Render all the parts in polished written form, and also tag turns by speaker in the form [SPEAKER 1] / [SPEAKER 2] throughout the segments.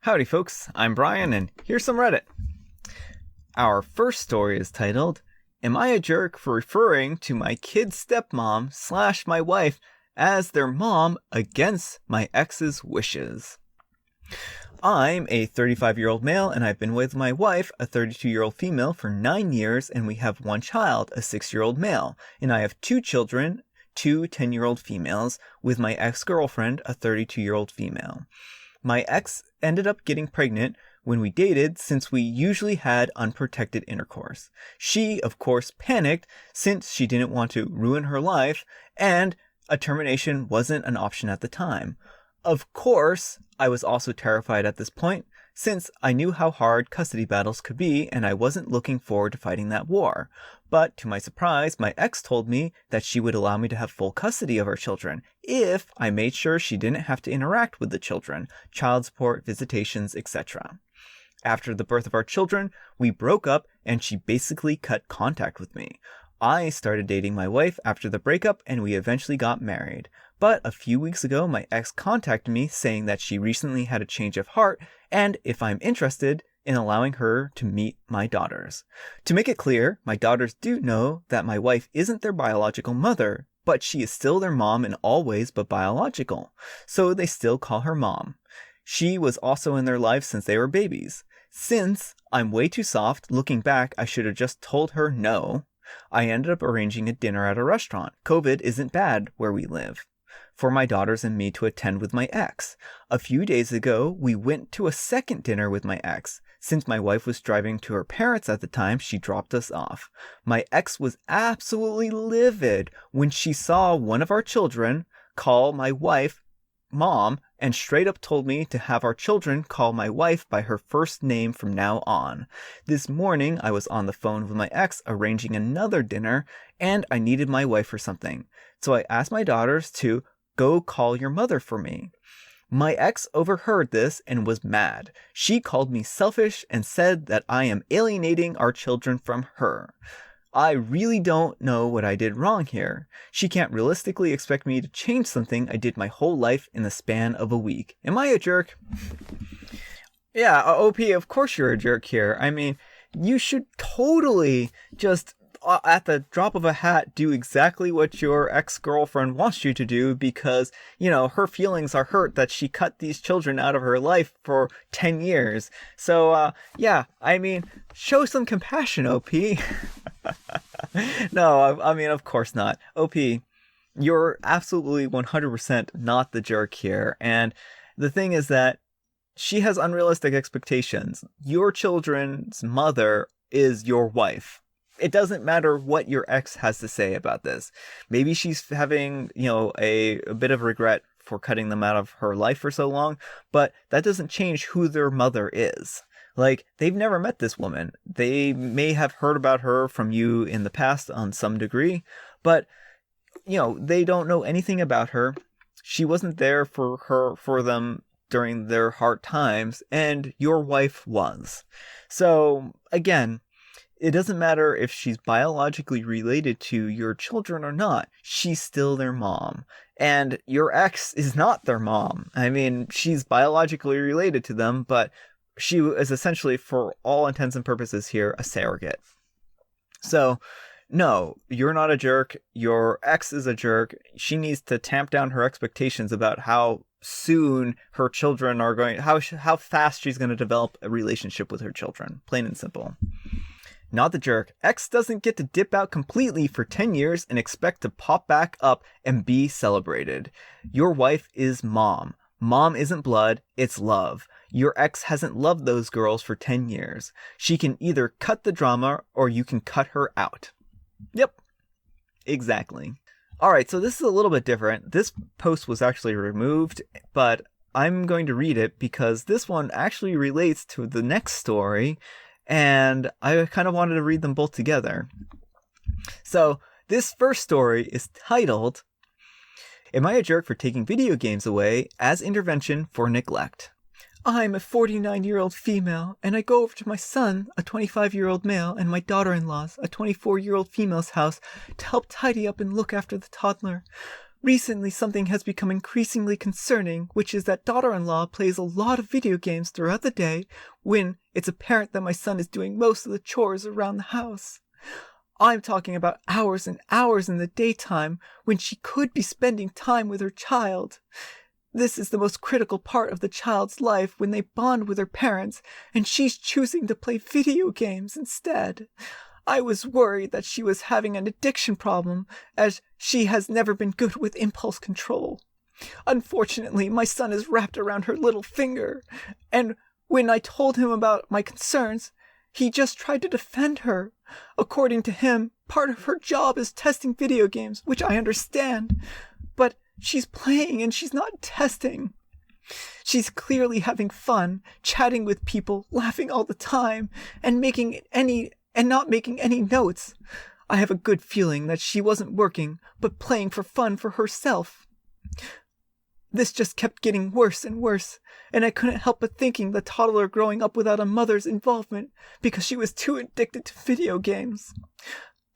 [SPEAKER 1] Howdy folks, I'm Brian and here's some Reddit. Our first story is titled, Am I a Jerk for Referring to My Kid's Stepmom / My Wife as their mom against my ex's wishes? I'm a 35-year-old male and I've been with my wife, a 32-year-old female, for 9 years, and we have one child, a 6-year-old male, and I have 2 children, 2 10-year-old females, with my ex-girlfriend, a 32-year-old female. My ex ended up getting pregnant when we dated since we usually had unprotected intercourse. She, of course, panicked since she didn't want to ruin her life, and a termination wasn't an option at the time. Of course, I was also terrified at this point, since I knew how hard custody battles could be and I wasn't looking forward to fighting that war. But to my surprise, my ex told me that she would allow me to have full custody of our children if I made sure she didn't have to interact with the children, child support, visitations, etc. After the birth of our children, we broke up and she basically cut contact with me. I started dating my wife after the breakup and we eventually got married. But a few weeks ago, my ex contacted me saying that she recently had a change of heart and if I'm interested in allowing her to meet my daughters. To make it clear, my daughters do know that my wife isn't their biological mother, but she is still their mom in all ways but biological, so they still call her mom. She was also in their lives since they were babies. Since I'm way too soft, looking back, I should have just told her no. I ended up arranging a dinner at a restaurant. COVID isn't bad where we live, for my daughters and me to attend with my ex. A few days ago, we went to a second dinner with my ex. Since my wife was driving to her parents at the time, she dropped us off. My ex was absolutely livid when she saw one of our children call my wife mom and straight up told me to have our children call my wife by her first name from now on. This morning, I was on the phone with my ex arranging another dinner and I needed my wife for something. So I asked my daughters to go call your mother for me. My ex overheard this and was mad. She called me selfish and said that I am alienating our children from her. I really don't know what I did wrong here. She can't realistically expect me to change something I did my whole life in the span of a week. Am I a jerk? Yeah, OP, of course you're a jerk here. I mean, you should totally just at the drop of a hat do exactly what your ex-girlfriend wants you to do because, you know, her feelings are hurt that she cut these children out of her life for 10 years. So, yeah, I mean, show some compassion, OP. No, I mean, of course not. OP, you're absolutely 100% not the jerk here. And the thing is that she has unrealistic expectations. Your children's mother is your wife. It doesn't matter what your ex has to say about this. Maybe she's having, you know, a bit of regret for cutting them out of her life for so long, but that doesn't change who their mother is. Like, they've never met this woman. They may have heard about her from you in the past on some degree, but, you know, they don't know anything about her. She wasn't there for them during their hard times, and your wife was. So, again, it doesn't matter if she's biologically related to your children or not. She's still their mom. And your ex is not their mom. I mean, she's biologically related to them, but she is essentially, for all intents and purposes here, a surrogate. So, no, you're not a jerk. Your ex is a jerk. She needs to tamp down her expectations about how soon her children are going, how fast she's going to develop a relationship with her children. Plain and simple. Not the jerk. X doesn't get to dip out completely for 10 years and expect to pop back up and be celebrated. Your wife is mom. Mom isn't blood, it's love. Your ex hasn't loved those girls for 10 years. She can either cut the drama or you can cut her out. Yep. Exactly. Alright, so this is a little bit different. This post was actually removed, but I'm going to read it because this one actually relates to the next story. And I kind of wanted to read them both together. So, this first story is titled, Am I a Jerk for Taking Video Games Away as Intervention for Neglect? I'm a 49-year-old female, and I go over to my son, a 25-year-old male, and my daughter-in-law's, a 24-year-old female's house to help tidy up and look after the toddler. Recently, something has become increasingly concerning, which is that daughter-in-law plays a lot of video games throughout the day when it's apparent that my son is doing most of the chores around the house. I'm talking about hours and hours in the daytime when she could be spending time with her child. This is the most critical part of the child's life when they bond with their parents, and she's choosing to play video games instead. I was worried that she was having an addiction problem, as she has never been good with impulse control. Unfortunately, my son is wrapped around her little finger, and when I told him about my concerns, he just tried to defend her. According to him, part of her job is testing video games, which I understand, but she's playing and she's not testing. She's clearly having fun, chatting with people, laughing all the time, and not making any notes. I have a good feeling that she wasn't working, but playing for fun for herself. This just kept getting worse and worse, and I couldn't help but thinking the toddler growing up without a mother's involvement because she was too addicted to video games.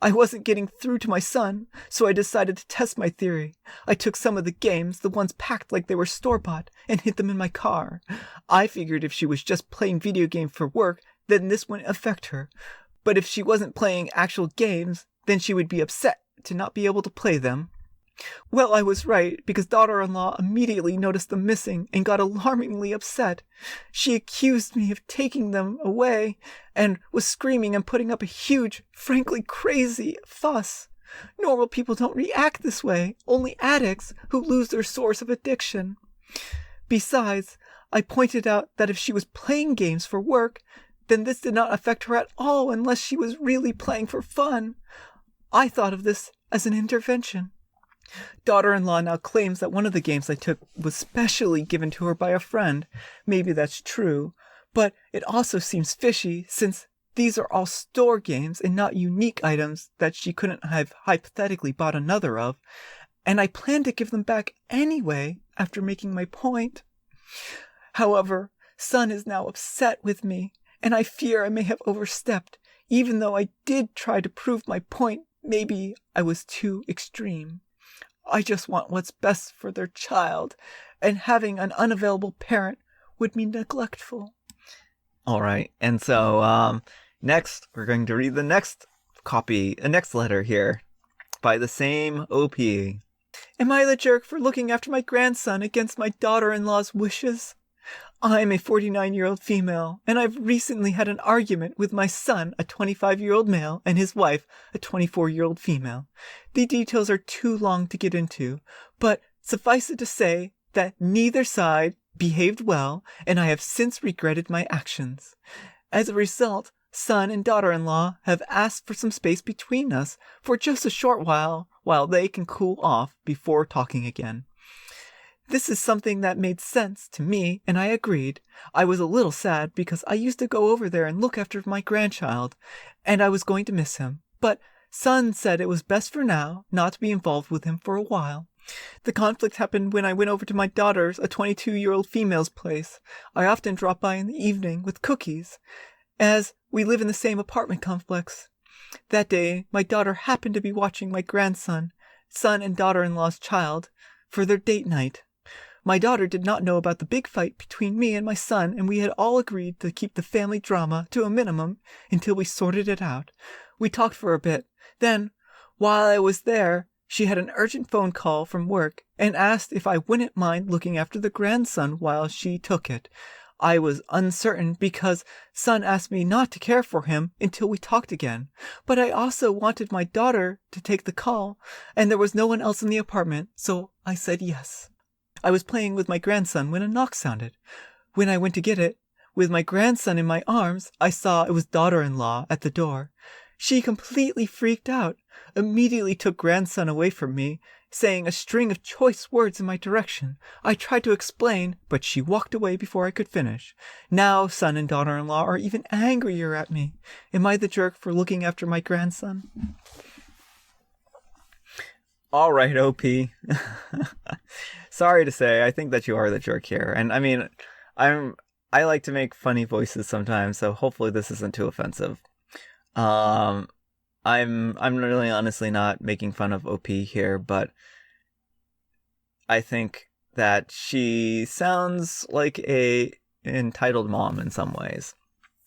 [SPEAKER 1] I wasn't getting through to my son, so I decided to test my theory. I took some of the games, the ones packed like they were store-bought, and hid them in my car. I figured if she was just playing video games for work, then this wouldn't affect her. But if she wasn't playing actual games, then she would be upset to not be able to play them. Well, I was right, because daughter-in-law immediately noticed them missing and got alarmingly upset. She accused me of taking them away and was screaming and putting up a huge, frankly crazy fuss. Normal people don't react this way, only addicts who lose their source of addiction. Besides, I pointed out that if she was playing games for work, then this did not affect her at all unless she was really playing for fun. I thought of this as an intervention. Daughter-in-law now claims that one of the games I took was specially given to her by a friend. Maybe that's true, but it also seems fishy since these are all store games and not unique items that she couldn't have hypothetically bought another of, and I plan to give them back anyway after making my point. However, son is now upset with me, and I fear I may have overstepped. Even though I did try to prove my point, maybe I was too extreme. I just want what's best for their child, and having an unavailable parent would be neglectful. All right, and so next we're going to read the next letter here by the same OP. Am I the jerk for looking after my grandson against my daughter-in-law's wishes? I'm a 49-year-old female, and I've recently had an argument with my son, a 25-year-old male, and his wife, a 24-year-old female. The details are too long to get into, but suffice it to say that neither side behaved well, and I have since regretted my actions. As a result, son and daughter-in-law have asked for some space between us for just a short while they can cool off before talking again. This is something that made sense to me, and I agreed. I was a little sad because I used to go over there and look after my grandchild, and I was going to miss him. But son said it was best for now not to be involved with him for a while. The conflict happened when I went over to my daughter's, a 22-year-old female's place. I often drop by in the evening with cookies, as we live in the same apartment complex. That day, my daughter happened to be watching my grandson, son and daughter-in-law's child, for their date night. My daughter did not know about the big fight between me and my son, and we had all agreed to keep the family drama to a minimum until we sorted it out. We talked for a bit. Then, while I was there, she had an urgent phone call from work and asked if I wouldn't mind looking after the grandson while she took it. I was uncertain because son asked me not to care for him until we talked again, but I also wanted my daughter to take the call, and there was no one else in the apartment, so I said yes. I was playing with my grandson when a knock sounded. When I went to get it, with my grandson in my arms, I saw it was daughter-in-law at the door. She completely freaked out, immediately took grandson away from me, saying a string of choice words in my direction. I tried to explain, but she walked away before I could finish. Now son and daughter-in-law are even angrier at me. Am I the jerk for looking after my grandson? All right, OP. Sorry to say, I think that you are the jerk here. And I mean, I like to make funny voices sometimes, so hopefully this isn't too offensive. I'm really honestly not making fun of OP here, but I think that she sounds like a entitled mom in some ways.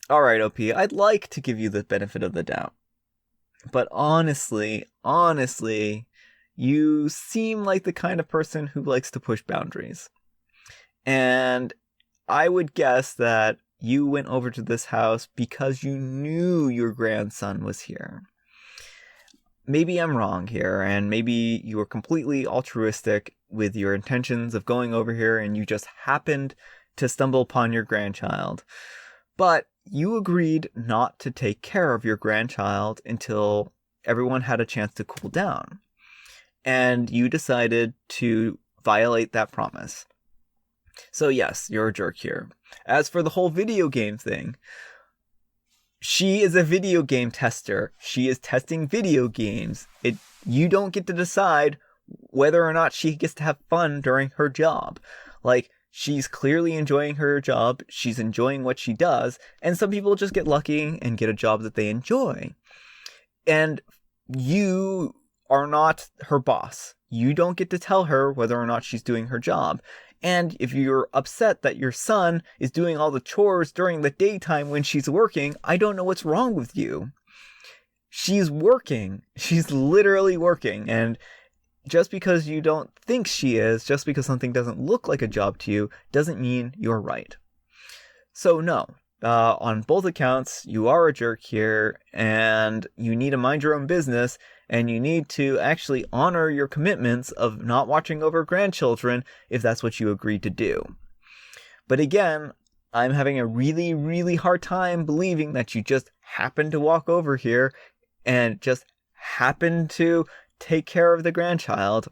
[SPEAKER 1] Alright, OP, I'd like to give you the benefit of the doubt. But honestly, you seem like the kind of person who likes to push boundaries. And I would guess that you went over to this house because you knew your grandson was here. Maybe I'm wrong here, and maybe you were completely altruistic with your intentions of going over here and you just happened to stumble upon your grandchild. But you agreed not to take care of your grandchild until everyone had a chance to cool down. And you decided to violate that promise. So yes, you're a jerk here. As for the whole video game thing, she is a video game tester. She is testing video games. You don't get to decide whether or not she gets to have fun during her job. Like, she's clearly enjoying her job. She's enjoying what she does. And some people just get lucky and get a job that they enjoy. And you are not her boss. You don't get to tell her whether or not she's doing her job. And if you're upset that your son is doing all the chores during the daytime when she's working, I don't know what's wrong with you. She's working. She's literally working. And just because you don't think she is, just because something doesn't look like a job to you, doesn't mean you're right. So no, on both accounts, you are a jerk here, and you need to mind your own business, and you need to actually honor your commitments of not watching over grandchildren if that's what you agreed to do. But again, I'm having a really, really hard time believing that you just happened to walk over here and just happened to take care of the grandchild.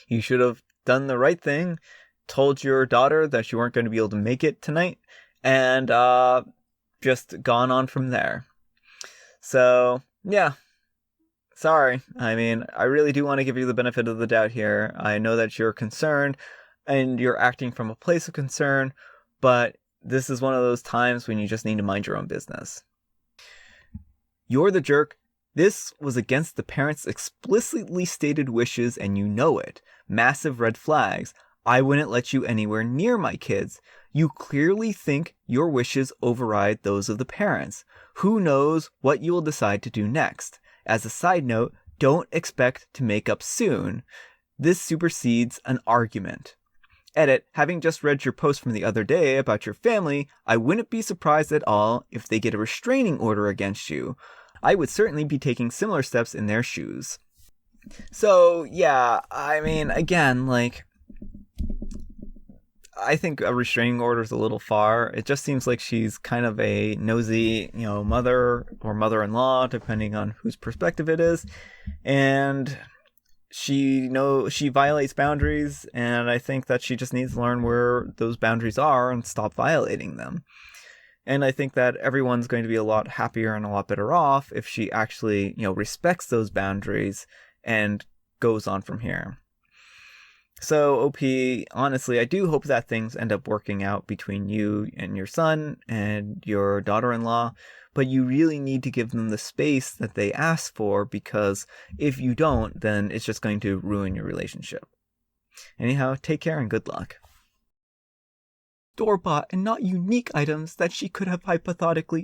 [SPEAKER 1] You should have done the right thing, told your daughter that you weren't going to be able to make it tonight, and just gone on from there. So, yeah. Sorry. I mean, I really do want to give you the benefit of the doubt here. I know that you're concerned, and you're acting from a place of concern, but this is one of those times when you just need to mind your own business. You're the jerk. This was against the parents' explicitly stated wishes, and you know it. Massive red flags. I wouldn't let you anywhere near my kids. You clearly think your wishes override those of the parents. Who knows what you will decide to do next? As a side note, don't expect to make up soon. This supersedes an argument. Edit, having just read your post from the other day about your family, I wouldn't be surprised at all if they get a restraining order against you. I would certainly be taking similar steps in their shoes. So, yeah, I mean, again, I think a restraining order is a little far. It just seems like she's kind of a nosy, mother or mother-in-law, depending on whose perspective it is. And she violates boundaries, and I think that she just needs to learn where those boundaries are and stop violating them. And I think that everyone's going to be a lot happier and a lot better off if she actually, respects those boundaries and goes on from here. So, OP, honestly, I do hope that things end up working out between you and your son and your daughter-in-law, but you really need to give them the space that they ask for, because if you don't, then it's just going to ruin your relationship. Anyhow, take care and good luck. Store-bought and not unique items that she could have hypothetically